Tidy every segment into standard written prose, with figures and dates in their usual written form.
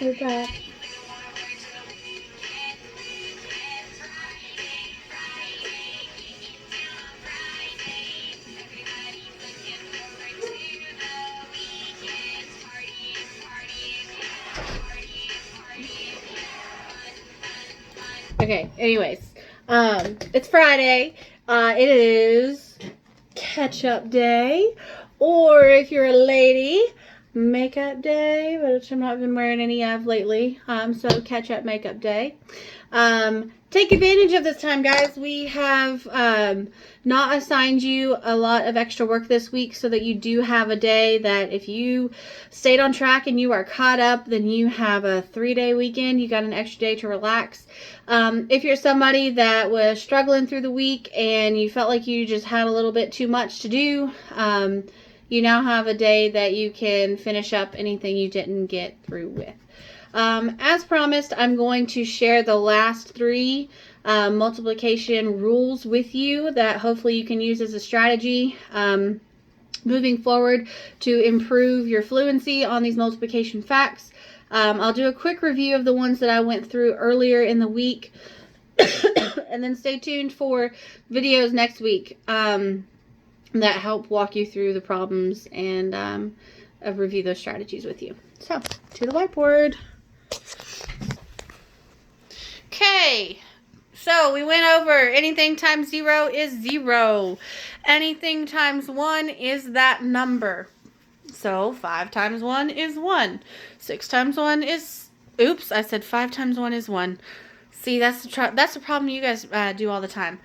We're back. Okay, anyways. It's Friday. It is catch-up day. Or if you're a lady, makeup day, which I'm not been wearing any of lately. So catch-up makeup day. Take advantage of this time, guys. We have not assigned you a lot of extra work this week, so that you do have a day that if you stayed on track and you are caught up, then you have a 3-day weekend. You got an extra day to relax. If you're somebody that was struggling through the week and you felt like you just had a little bit too much to do, you now have a day that you can finish up anything you didn't get through with. As promised, I'm going to share the last 3 multiplication rules with you that hopefully you can use as a strategy moving forward to improve your fluency on these multiplication facts. I'll do a quick review of the ones that I went through earlier in the week, and then stay tuned for videos next week that help walk you through the problems and review those strategies with you. So, to the whiteboard. Okay, so we went over anything times 0 is 0. Anything times 1 is that number. So 5 times 1 is 1. 6 times 1 is, oops, I said 5 times 1 is 1. See, that's the problem you guys do all the time.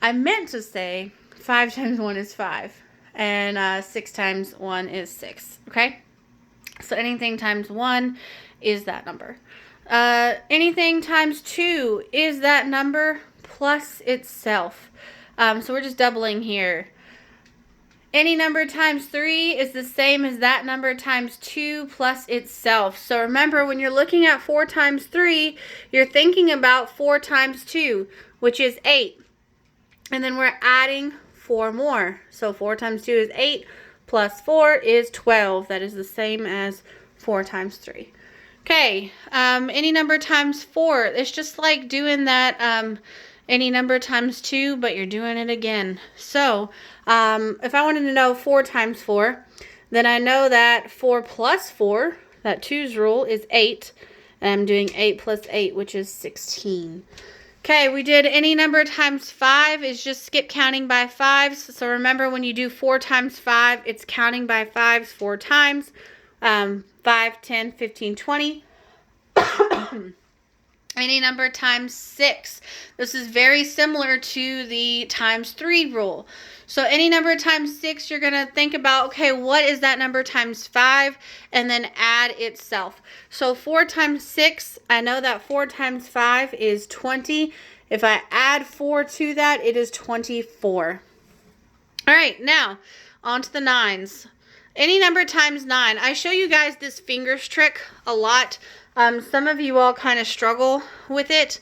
I meant to say 5 times 1 is 5. And 6 times 1 is 6. Okay? So anything times 1 is that number. Anything times 2 is that number plus itself. So we're just doubling here. Any number times 3 is the same as that number times 2 plus itself. So remember, when you're looking at 4 times 3, you're thinking about 4 times 2, which is 8. And then we're adding 4 more. So 4 times 2 is 8, plus 4 is 12. That is the same as 4 times 3. Okay, any number times 4. It's just like doing that any number times 2, but you're doing it again. So, if I wanted to know 4 times 4, then I know that 4 plus 4, that 2's rule, is 8. And I'm doing 8 plus 8, which is 16. Okay, we did any number times 5 is just skip counting by 5s. So remember, when you do 4 times 5, it's counting by 5s 4 times. 5, 10, 15, 20. Any number times 6. This is very similar to the times 3 rule. So any number times 6, you're going to think about, okay, what is that number times 5? And then add itself. So 4 times 6, I know that 4 times 5 is 20. If I add 4 to that, it is 24. All right, now on to the 9s. Any number times 9. I show you guys this fingers trick a lot. Some of you all kind of struggle with it.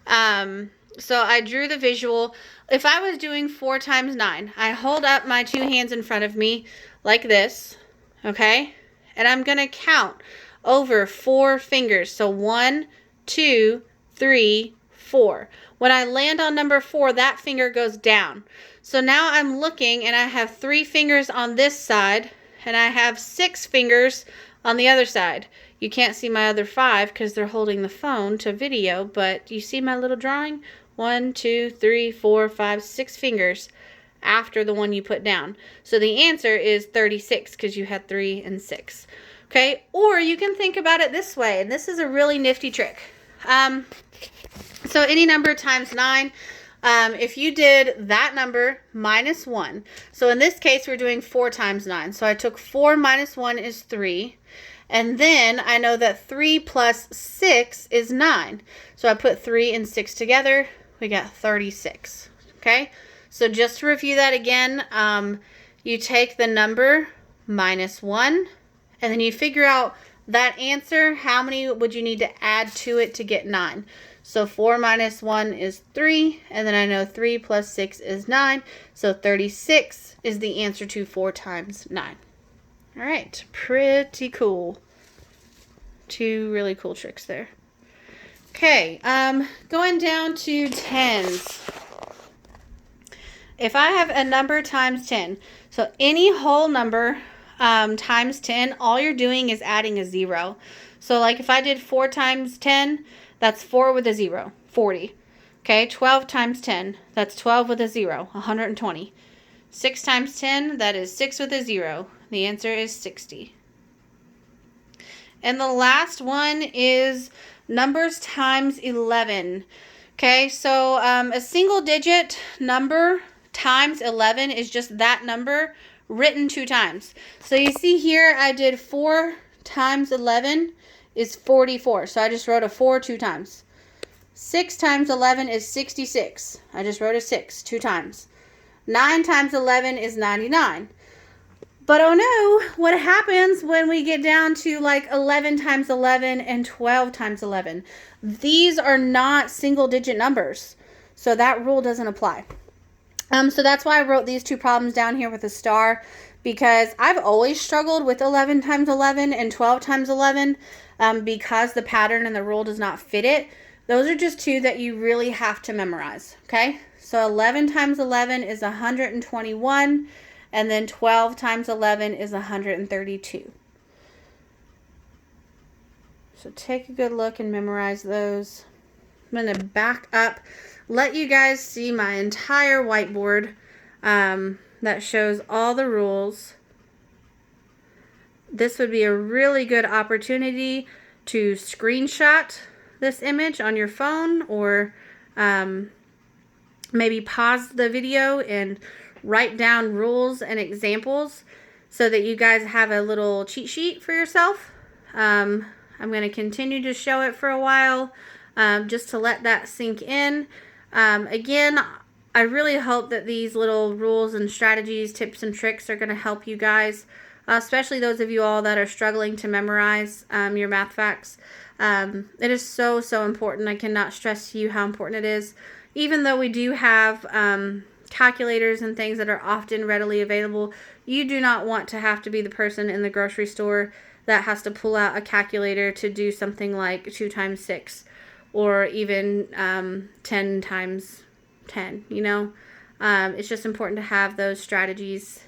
So I drew the visual. If I was doing 4 times 9, I hold up my 2 hands in front of me like this, okay? And I'm going to count over 4 fingers. So 1, 2, 3, 4. When I land on number 4, that finger goes down. So now I'm looking and I have 3 fingers on this side and I have 6 fingers on the other side. You can't see my other 5 because they're holding the phone to video, but you see my little drawing? 1, 2, 3, 4, 5, 6 fingers after the one you put down. So the answer is 36 because you had 3 and 6. Okay, or you can think about it this way, and this is a really nifty trick. So any number times 9, if you did that number minus 1. So in this case, we're doing 4 times 9. So I took 4 minus 1 is 3. And then I know that 3 plus 6 is 9. So I put 3 and 6 together. We got 36. Okay? So just to review that again, you take the number minus 1. And then you figure out that answer. How many would you need to add to it to get 9? So 4 minus 1 is 3. And then I know 3 plus 6 is 9. So 36 is the answer to 4 times 9. All right, pretty cool. Two really cool tricks there. Okay, going down to tens. If I have a number times 10, so any whole number times 10, all you're doing is adding a 0. So like if I did 4 times 10, that's 4 with a 0, 40. Okay, 12 times 10, that's 12 with a 0, 120. 6 times 10, that is 6 with a 0. The answer is 60. And the last one is numbers times 11. Okay, so a single digit number times 11 is just that number written 2 times. So you see here I did 4 times 11 is 44. So I just wrote a 4 2 times. 6 times 11 is 66. I just wrote a 6 2 times. 9 times 11 is 99. But oh no, what happens when we get down to like 11 times 11 and 12 times 11? These are not single digit numbers. So that rule doesn't apply. So that's why I wrote these 2 problems down here with a star, because I've always struggled with 11 times 11 and 12 times 11 because the pattern and the rule does not fit it. Those are just 2 that you really have to memorize, okay? So 11 times 11 is 121, and then 12 times 11 is 132. So take a good look and memorize those. I'm going to back up, let you guys see my entire whiteboard that shows all the rules. This would be a really good opportunity to screenshot this image on your phone, or maybe pause the video and write down rules and examples so that you guys have a little cheat sheet for yourself. I'm going to continue to show it for a while just to let that sink in. Again, I really hope that these little rules and strategies, tips and tricks are going to help you guys, especially those of you all that are struggling to memorize your math facts. It is so, so important. I cannot stress to you how important it is. Even though we do have calculators and things that are often readily available, you do not want to have to be the person in the grocery store that has to pull out a calculator to do something like 2 times 6 or even 10 times 10, you know. It's just important to have those strategies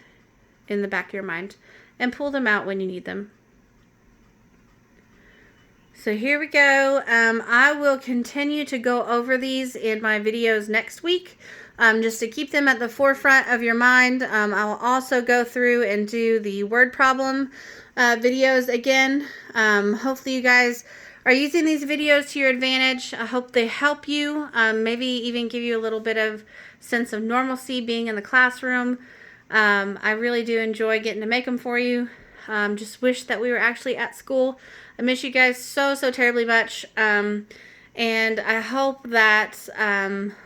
in the back of your mind and pull them out when you need them. So here we go. I will continue to go over these in my videos next week, just to keep them at the forefront of your mind. I will also go through and do the word problem videos again. Hopefully you guys are using these videos to your advantage. I hope they help you, maybe even give you a little bit of sense of normalcy being in the classroom. I really do enjoy getting to make them for you. Just wish that we were actually at school. I miss you guys so, so terribly much. And I hope that,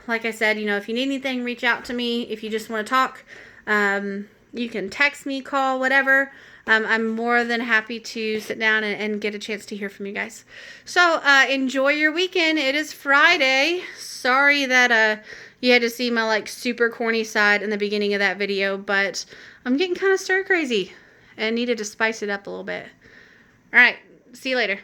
like I said, you know, if you need anything, reach out to me. If you just want to talk, you can text me, call, whatever. I'm more than happy to sit down and get a chance to hear from you guys. So enjoy your weekend. It is Friday. Sorry that you had to see my like super corny side in the beginning of that video, but I'm getting kind of stir crazy and needed to spice it up a little bit. All right. See you later.